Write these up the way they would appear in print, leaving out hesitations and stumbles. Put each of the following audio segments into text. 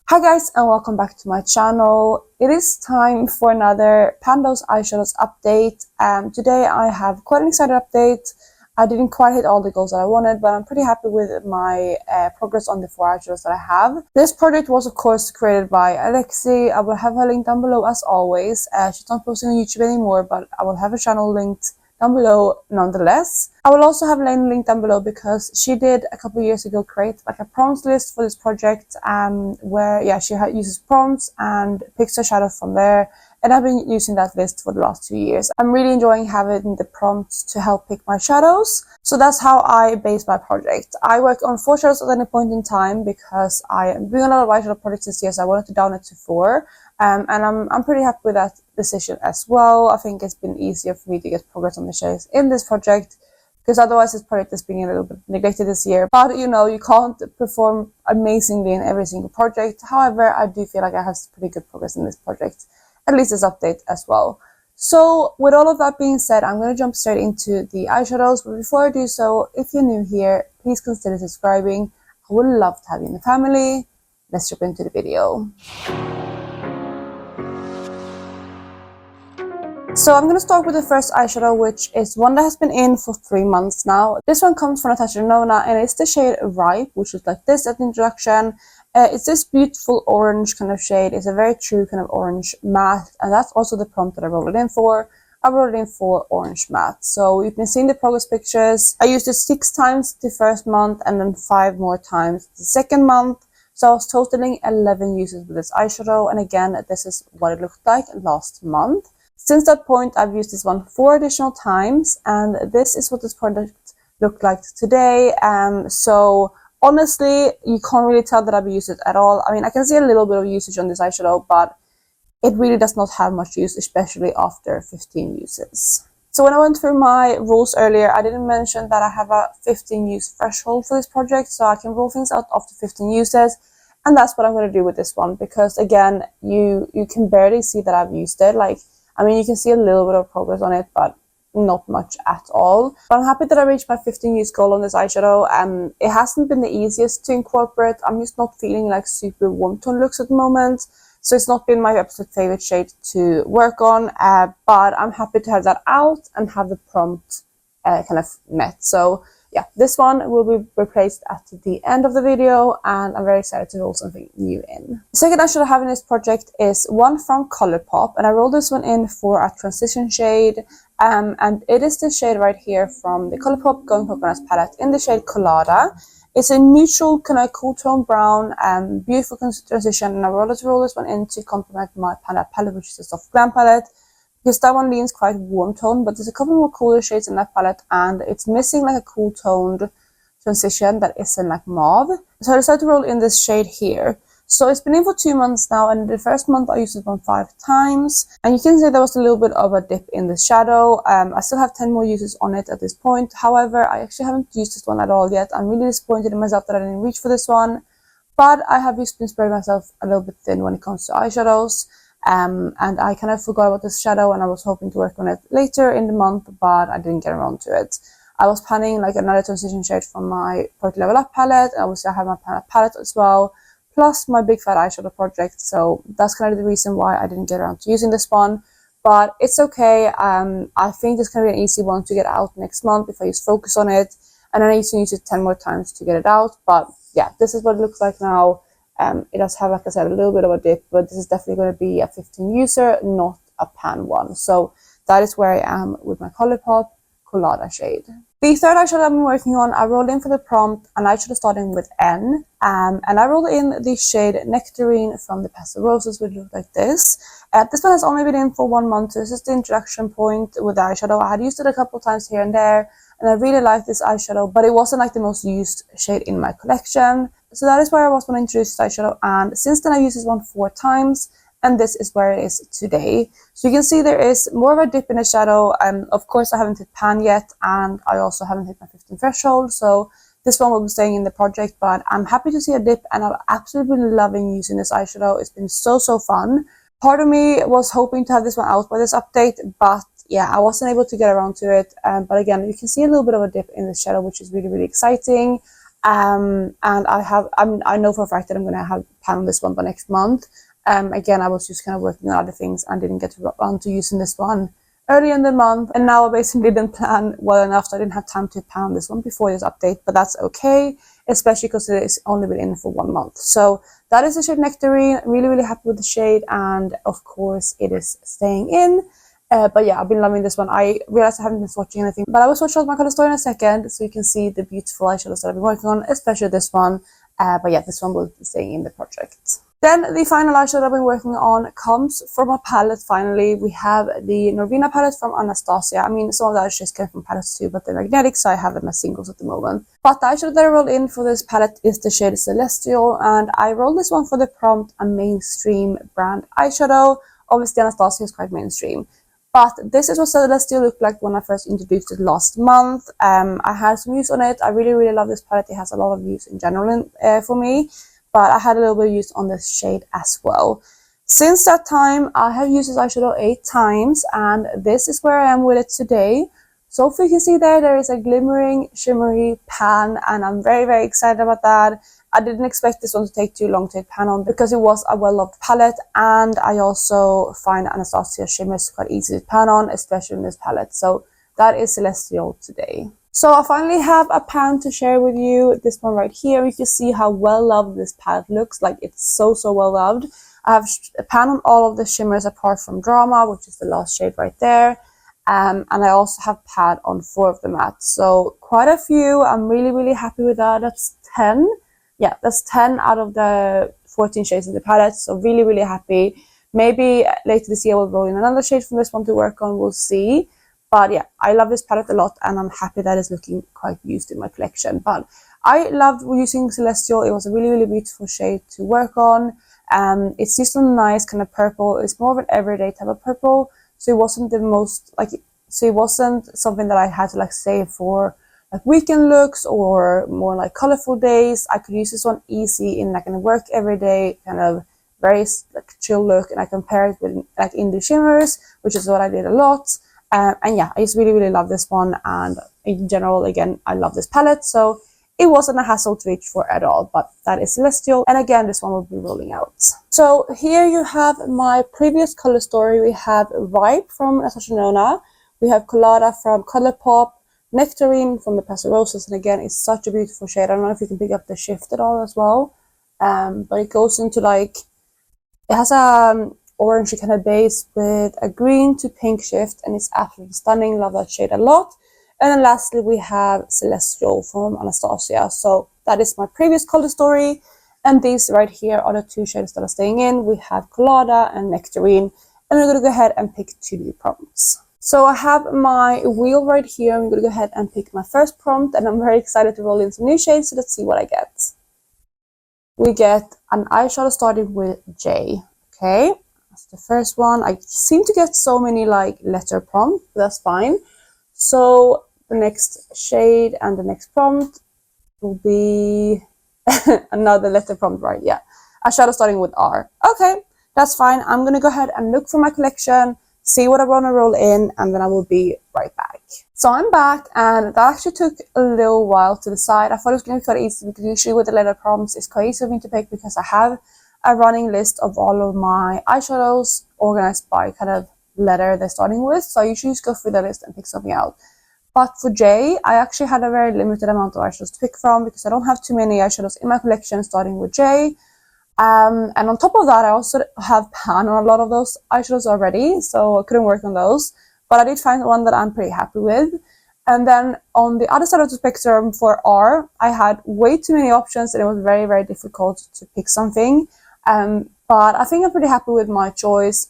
Hi guys, and welcome back to my channel. It is time for another Pan Those Eyeshadows update. Today I have quite an exciting update. I didn't quite hit all the goals that I wanted, but I'm pretty happy with my progress on the 4 eyeshadows that I have. This project was of course created by Alexi. I will have her link down below as always. She's not posting on YouTube anymore, but I will have her channel linked down below nonetheless. I will also have Laney linked down below because she did a couple of years ago create like a prompts list for this project where she uses prompts and picks her shadow from there, and I've been using that list for the last 2 years. I'm really enjoying having the prompts to help pick my shadows, so that's how I base my project. I work on 4 shadows at any point in time because I am doing a lot of eyeshadow projects this year, so I wanted to down it to 4. And I'm pretty happy with that decision as well. I think it's been easier for me to get progress on the shades in this project, because otherwise this project is being a little bit neglected this year. But you know, you can't perform amazingly in every single project. However, I do feel like I have pretty good progress in this project, at least this update as well. So with all of that being said, I'm going to jump straight into the eyeshadows. But before I do so, if you're new here, please consider subscribing. I would love to have you in the family. Let's jump into the video. So I'm going to start with the first eyeshadow, which is one that has been in for 3 months now. This one comes from Natasha Denona, and it's the shade Ripe, which is like this at the introduction. It's this beautiful orange kind of shade. It's a very true kind of orange matte, and that's also the prompt that I rolled it in for. I rolled it in for orange matte. So you've been seeing the progress pictures. I used it 6 times the first month and then 5 more times the second month. So I was totaling 11 uses with this eyeshadow, and again, this is what it looked like last month. Since that point, I've used this one 4 additional times, and this is what this product looked like today. So honestly, you can't really tell that I've used it at all. I mean, I can see a little bit of usage on this eyeshadow, but it really does not have much use, especially after 15 uses. So when I went through my rules earlier, I didn't mention that I have a 15 use threshold for this project, so I can roll things out after 15 uses. And that's what I'm going to do with this one, because again, you can barely see that I've used it. I mean, you can see a little bit of progress on it, but not much at all. But I'm happy that I reached my 15 use goal on this eyeshadow. It hasn't been the easiest to incorporate. I'm just not feeling like super warm tone looks at the moment, so it's not been my absolute favorite shade to work on. But I'm happy to have that out and have the prompt kind of met. So yeah, this one will be replaced at the end of the video, and I'm very excited to roll something new in. The second eyeshadow I have in this project is one from Colourpop, and I rolled this one in for a transition shade, and it is this shade right here from the Colourpop Going Coconuts palette in the shade Colada. It's a neutral kind of cool tone brown, beautiful transition, and I rolled this one in to complement my palette, which is a soft glam palette, because that one leans quite warm tone, but there's a couple more cooler shades in that palette, and it's missing like a cool toned transition that isn't like mauve. So I decided to roll in this shade here. So it's been in for 2 months now, and the first month I used it on 5 times, and you can see there was a little bit of a dip in the shadow. I still have 10 more uses on it at this point. However, I actually haven't used this one at all yet. I'm really disappointed in myself that I didn't reach for this one, but I have just been spreading myself a little bit thin when it comes to eyeshadows. And I kind of forgot about this shadow, and I was hoping to work on it later in the month, but I didn't get around to it. I was planning like another transition shade from my Perfect Level Up palette, and obviously I have my palette as well, plus my Big Fat Eyeshadow project, so that's kind of the reason why I didn't get around to using this one. But it's okay. I think it's going to be an easy one to get out next month if I just focus on it, and then I used to use it 10 more times to get it out. But yeah, this is what it looks like now. It does have, like I said, a little bit of a dip, but this is definitely going to be a 15 user, not a pan one. So that is where I am with my Colourpop Colada shade. The third eyeshadow I've been working on, I rolled in for the prompt an eyeshadow starting with N, and I rolled in the shade Nectarine from the Pastel Roses, which looks like this. This one has only been in for 1 month, so this is the introduction point with the eyeshadow. I had used it a couple of times here and there, and I really like this eyeshadow, but it wasn't like the most used shade in my collection. So that is where I was going to introduce this eyeshadow, and since then I used this one 4 times, and this is where it is today. So you can see there is more of a dip in the shadow. Of course I haven't hit pan yet, and I also haven't hit my 15 threshold, so this one will be staying in the project, but I'm happy to see a dip, and I've absolutely been loving using this eyeshadow. It's been so fun. Part of me was hoping to have this one out by this update, but yeah, I wasn't able to get around to it. But again, you can see a little bit of a dip in the shadow, which is really exciting. And I know for a fact that I'm going to have pan on this one by next month. Again, I was just kind of working on other things and didn't get around to using this one early in the month, and now I basically didn't plan well enough, so I didn't have time to pan on this one before this update, but that's okay, especially because it's only been in for 1 month. So that is the shade Nectarine. Really, really happy with the shade, and of course it is staying in. But yeah, I've been loving this one. I realized I haven't been swatching anything, but I will swatch out my color story in a second so you can see the beautiful eyeshadows that I've been working on, especially this one. But yeah, this one will be staying in the project. Then the final eyeshadow I've been working on comes from a palette. Finally, we have the Norvina palette from Anastasia. I mean, some of the eyeshadows came from palettes too, but they're magnetic, so I have them as singles at the moment. But the eyeshadow that I rolled in for this palette is the shade Celestial, and I rolled this one for the prompt, a mainstream brand eyeshadow. Obviously, Anastasia is quite mainstream. But this is what Celestial looked like when I first introduced it last month. I had some use on it. I really, really love this palette. It has a lot of use in general for me. But I had a little bit of use on this shade as well. Since that time, I have used this eyeshadow 8 times, and this is where I am with it today. So if you can see there is a glimmering, shimmery pan, and I'm very, very excited about that. I didn't expect this one to take too long to pan on because it was a well-loved palette, and I also find Anastasia shimmers quite easy to pan on, especially in this palette. So that is Celestial today. So I finally have a pan to share with you, this one right here. You can see how well loved this palette looks, like it's so well loved. I have a pan on all of the shimmers apart from Drama, which is the last shade right there. And I also have pan on 4 of the mattes, so quite a few. I'm really, really happy with that. That's 10. Yeah, that's 10 out of the 14 shades in the palette, so really, really happy. Maybe later this year we'll roll in another shade from this one to work on, we'll see. But yeah, I love this palette a lot, and I'm happy that it's looking quite used in my collection. But I loved using Celestial. It was a really, really beautiful shade to work on. It's just a nice kind of purple. It's more of an everyday type of purple, so it wasn't the most it wasn't something that I had to save for like weekend looks or more like colorful days. I could use this one easy in like a work everyday kind of very chill look, and I compare it with like indie shimmers, which is what I did a lot. And yeah, I just really, really love this one, and in general, again, I love this palette, so it wasn't a hassle to reach for at all. But that is Celestial, and again, this one will be rolling out. So here you have my previous color story. We have Ripe from Natasha, we have Colada from Colourpop, Nectarine from the Pastel Roses, and again, it's such a beautiful shade. I don't know if you can pick up the shift at all as well, but it goes into it has a orangey kind of base with a green to pink shift, and it's absolutely stunning. Love that shade a lot. And then lastly, we have Celestial from Anastasia. So that is my previous color story, and these right here are the 2 shades that are staying in. We have Colada and Nectarine, and we're going to go ahead and pick 2 new prompts. So I have my wheel right here. I'm going to go ahead and pick my first prompt, and I'm very excited to roll in some new shades, so let's see what I get. We get an eyeshadow starting with J. Okay, that's the first one. I seem to get so many letter prompts, but that's fine. So the next shade and the next prompt will be another letter prompt, right? Yeah, a shadow starting with R. Okay, that's fine. I'm gonna go ahead and look for my collection, see what I want to roll in, and then I will be right back. So I'm back, and that actually took a little while to decide. I thought it was going to be quite easy, because usually with the letter prompts it's quite easy for me to pick, because I have a running list of all of my eyeshadows organized by kind of letter they're starting with. So I usually just go through the list and pick something out. But for J, I actually had a very limited amount of eyeshadows to pick from, because I don't have too many eyeshadows in my collection starting with J. And on top of that, I also have pan on a lot of those eyeshadows already, so I couldn't work on those. But I did find one that I'm pretty happy with. And then on the other side of the spectrum for R, I had way too many options, and it was very, very difficult to pick something. But I think I'm pretty happy with my choice.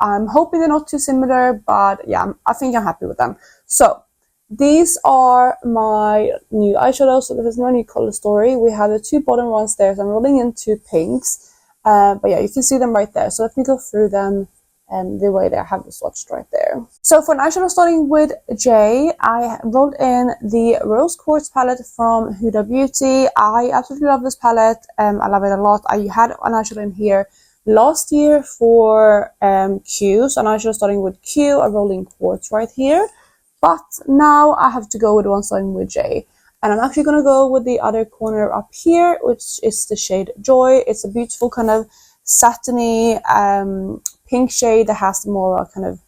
I'm hoping they're not too similar, but yeah, I think I'm happy with them. So these are my new eyeshadows. So there's no new color story. We have the 2 bottom ones there, so I'm rolling in 2 pinks. But yeah, you can see them right there. So let me go through them the way they have the swatched right there. So for an eyeshadow starting with J, I rolled in the Rose Quartz palette from Huda Beauty. I absolutely love this palette. I love it a lot. I had an eyeshadow in here last year for Q, so an eyeshadow starting with Q, a rolling quartz right here. But now I have to go with one starting with J. And I'm actually going to go with the other corner up here, which is the shade Joy. It's a beautiful kind of satiny pink shade that has more kind of,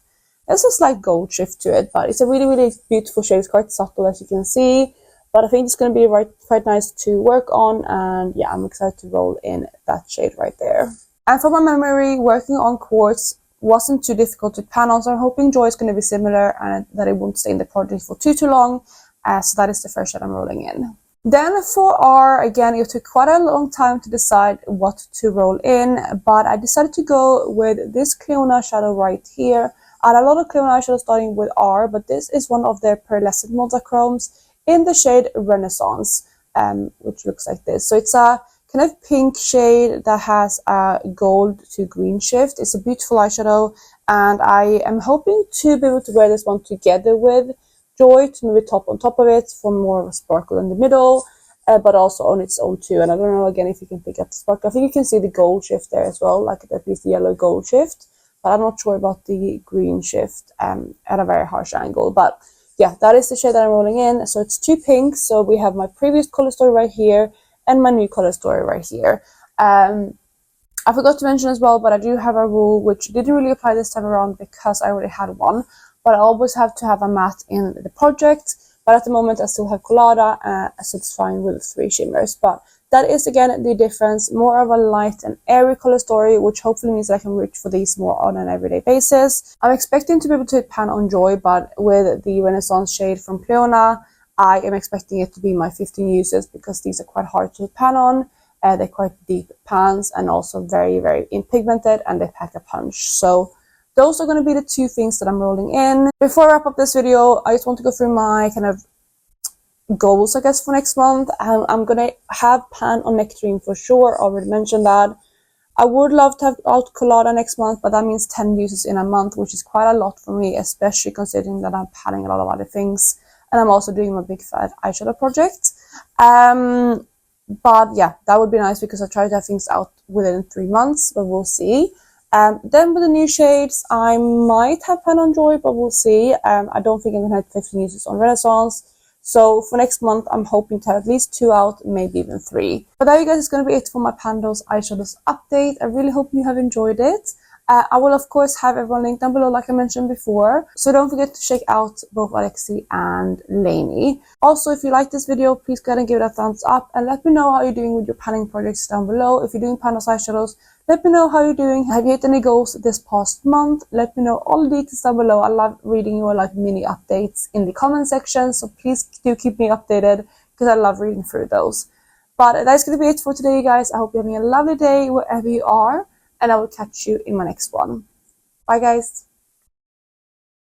there's a slight gold shift to it, but it's a really, really beautiful shade. It's quite subtle, as you can see, but I think it's going to be quite nice to work on, and yeah, I'm excited to roll in that shade right there. And from my memory, working on quartz wasn't too difficult to pan on, so I'm hoping Joy is going to be similar and that it won't stay in the project for too long. So that is the first shade I'm rolling in. Then for R, again, it took quite a long time to decide what to roll in, but I decided to go with this Cleona shadow right here. I had a lot of Cleona eyeshadows starting with R, but this is one of their pearlescent multichromes in the shade Renaissance, which looks like this. So it's a kind of pink shade that has a gold to green shift. It's a beautiful eyeshadow, and I am hoping to be able to wear this one together with Joy to maybe top on top of it for more of a sparkle in the middle, but also on its own too. And I don't know again if you can pick up the sparkle. I think you can see the gold shift there as well, like at least the yellow gold shift, but I'm not sure about the green shift at a very harsh angle. But yeah, that is the shade that I'm rolling in. So it's two pinks. So we have my previous color story right here and my new color story right here. I forgot to mention as well, but I do have a rule which didn't really apply this time around because I already had one, but I always have to have a matte in the project. But at the moment I still have Colada, so it's fine with 3 shimmers. But that is again the difference, more of a light and airy color story, which hopefully means I can reach for these more on an everyday basis. I'm expecting to be able to pan on Joy, but with the Renaissance shade from Cleona, I am expecting it to be my 15 uses because these are quite hard to pan on. They're quite deep pans and also very, very pigmented, and they pack a punch. So those are going to be the 2 things that I'm rolling in. Before I wrap up this video, I just want to go through my kind of goals, I guess, for next month. I'm going to have Pan on Nectarine for sure. I already mentioned that. I would love to have out Colada next month, but that means 10 uses in a month, which is quite a lot for me, especially considering that I'm panning a lot of other things. And I'm also doing my big fat eyeshadow project. But yeah, that would be nice because I try to have things out within 3 months, but we'll see. Then with the new shades, I might have Pan on Joy, but we'll see. I don't think I'm going to have 15 uses on Renaissance. So for next month, I'm hoping to have at least 2 out, maybe even 3. But that, you guys, is going to be it for my Pan Those Eyeshadows update. I really hope you have enjoyed it. I will, of course, have everyone linked down below, like I mentioned before. So don't forget to check out both Alexi and Laney. Also, if you like this video, please go ahead and give it a thumbs up. And let me know how you're doing with your panning projects down below. If you're doing Pan Those Eyeshadows, let me know how you're doing. Have you hit any goals this past month? Let me know all the details down below. I love reading your mini updates in the comment section. So please do keep me updated because I love reading through those. But that's going to be it for today, you guys. I hope you're having a lovely day wherever you are. And I will catch you in my next one. Bye, guys.